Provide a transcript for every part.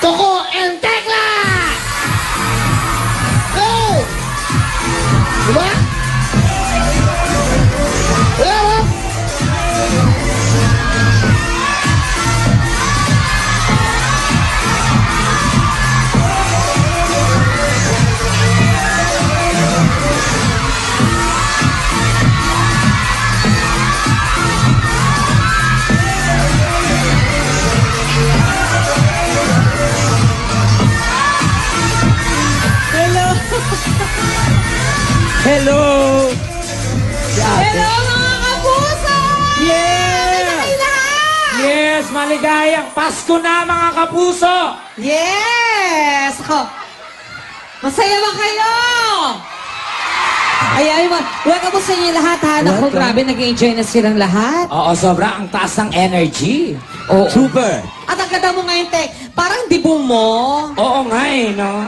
Coco and Tekla! Hey! Diba? Diba? Hello! Hello mga kapuso! Yeah! Yes, maligayang Pasko na mga kapuso! Yes! Oh. Masaya ba kayo? Ay, welcome po sa inyo lahat ha. Naku, Welcome. grabe, nag-enjoy na silang lahat. Oo, sobra ang taas ng energy. Oo. Super! At ang ganda mo ngayon, Tek, parang dibong mo. Oo nga eh, no?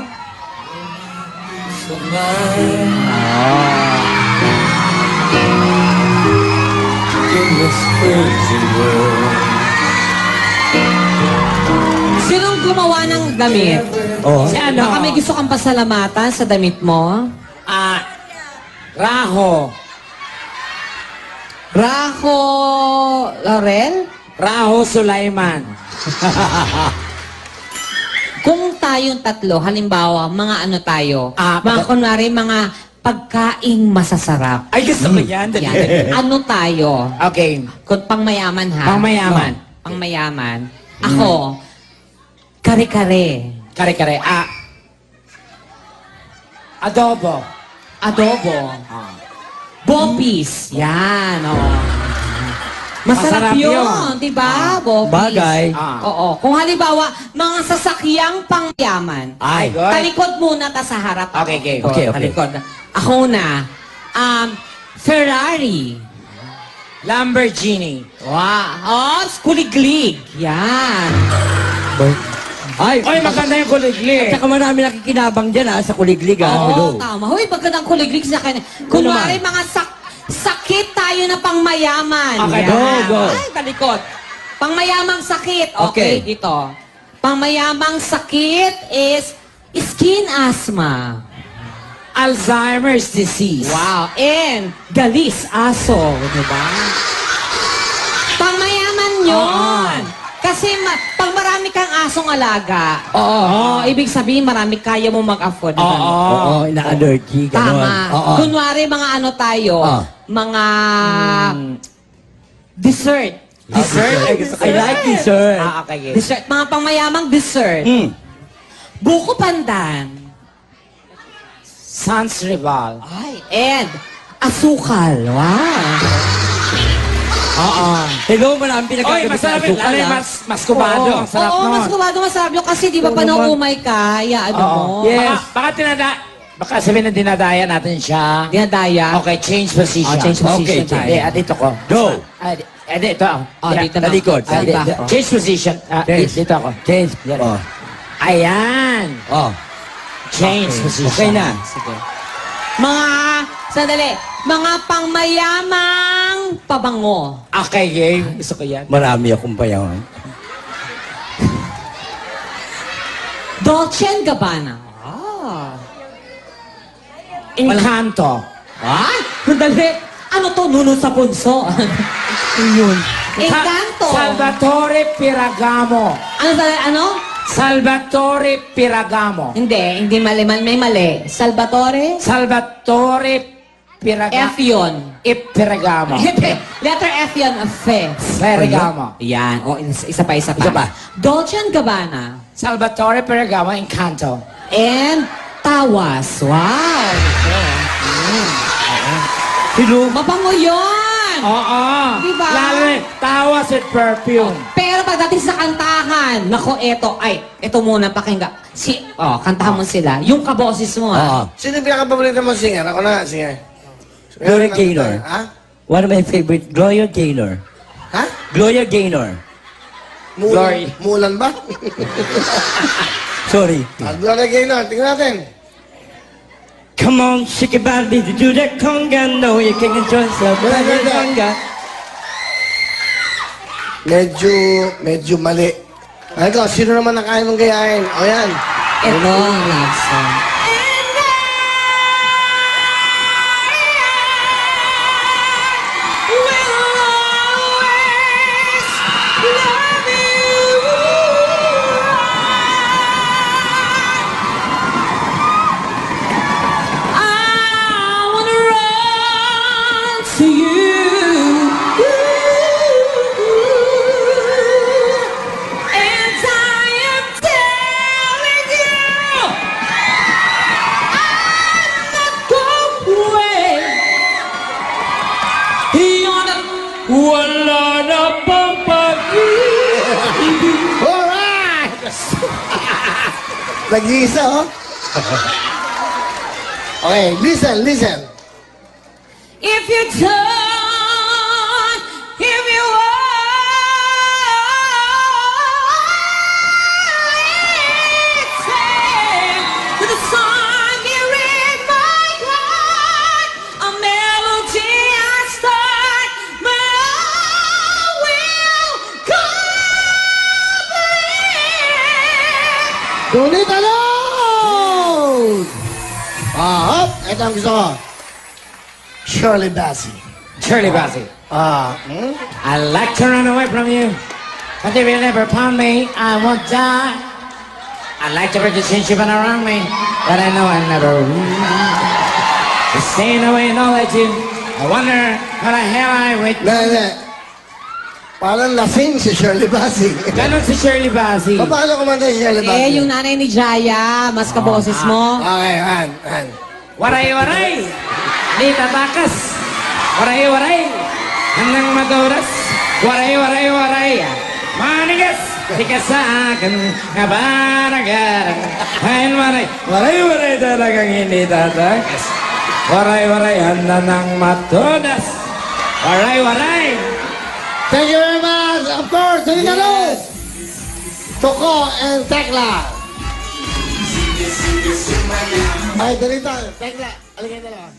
Sinong gumawa ng damit? Oh. Si ano? Baka may gusto kang pasalamatan sa damit mo? Raho. Rajo Laurel? Raho Sulaiman. Kung tayong tatlo, halimbawa, mga ano tayo, mga kunwari, mga pagkaing masasarap. Ay, gusto ko yan. Yan. Ano tayo? Okay. Kung pangmayaman ha? Pangmayaman. Pangmayaman. Ako, kare-kare. Kare-kare. Adobo. Adobo. Bopis. Yan, Masarap Masarap yun, yun. di ba? Bopis. Bagay. Oo. Kung halimbawa, mga sasakyang pangyaman. Ay, good. Talikod muna ta sa harap. Okay, okay. Okay, okay. Talikod. Ako na. Ferrari. Lamborghini. Wow. Kuliglig. Yan. Ay, Oy, maganda yung kuligli. At saka marami nakikinabang dyan sa kuliglig. Oo, tama. Huy, magandang kuliglig sa akin. Kunwari, mga sakit tayo na pangmayaman. Okay, Yan. go. Ay, talikod. Pangmayamang sakit. Okay. Okay, dito. Pangmayamang sakit is skin asthma. Alzheimer's disease. Wow. And galis aso. Diba? Pangmayaman yun. Kasi pag marami kang asong alaga, ibig sabihin marami kaya mo mag-afford. Oo. Oo, ina-allergy, gano'n. Tama. Oo. Kunwari mga ano tayo, mga dessert. Dessert? I like dessert. Okay. Dessert. Mga pangmayamang dessert. Buko pandan. Sans Rival. Ay, and asukal. Wow. Oo. Hello, marami Oy, pinagagamit masarap sa yun. asukal, Alay, ah. mas kubado. Ang sarap Oo, nun. mas kumado, masarap yun. Kasi di ba Oo pa naman. naumay ka, ano Oo. mo? Yes. Baka sabihin na dinadaya natin siya. Dinadaya. Okay, change position. Change position Okay, tayo. Dito ko. Go. Dito ako. Dito na. Talikod. Ay, Di- ba? di- Change position. Change. Dito ako. Change. Yan. Oh. Ayan. Oh. Change position. Okay na. Sige. Sandali. Mga pangmayamang pabango. Okay, game. Gusto ko yan. Marami akong payawan. Dolce & Gabbana. Encanto. Sandali. Ano to? Nuno sa punso. Yun. Encanto. Salvatore Piragamo. Ano sandali? Ano? Salvatore Piragamo. Hindi mali. May mali. Salvatore? Salvatore Piragamo. F yun. Piragamo. Hindi. Letter F yun. F. Piragamo. Yan. O, isa pa. Isa pa. Dolce & Gabbana. Salvatore Piragamo, Encanto. And Tawas. Wow. Hello. Mabango yun. Oo. Diba? Lalo na, tawas at perfume. Pero pagdating sa kantahan, nako, eto muna, pakinggan. Kantahan mo sila. Yung kaboses mo, Oo. Sino yung pinaka-paborito mo singer? Ako na, singer. Gloria Gaynor. Ha? One of my favorite, Gloria Gaynor. Ha? Gloria Gaynor. Glory. Mulan ba? Sorry. Gloria Gaynor, tingnan natin. Come on, shake your body to do that conga. No, you can't enjoy yourself. Ganda, ganda. Conga. Medyo mali. Ay, ikaw, sino naman ang kaya mong gayahin? O yan. Ito ang love song. To you, and I am telling you, I'm not going away. Wala na pang pag-ibig. Alright! Nag-iisa, oh. Okay, listen. If you don't, if you listen to the song here in my heart, a melody I start, but I will complete. Tunit alone! Hop! Ito ang gusto ko. Shirley Bassey. Shirley Bassey. I like to run away from you, but if you never found me, I won't die. I like to break the friendship around me, but I know I never will. Just staying away and all that you. I wonder what the hell I wait. Hindi. Parang lasing si Shirley Bassey. Ganon si Shirley Bassey. Paano kumanta si Shirley Bassey? Yung nanay ni Jaya, mas kaboses mo. Okay, han. Waray-waray! Di tatakas! Waray-waray! Hanggang maduras! Waray-waray-waray! Manigas! Tikas sa akin! Kabaragaran! Hain waray! Waray-waray talagang hindi tatakas! Waray-waray! Handa ng matudas! Waray-waray! Thank you very much. Of course, tunit alone. Toko and Tekla. Ay, dalita. Tekla. Aligay na lang.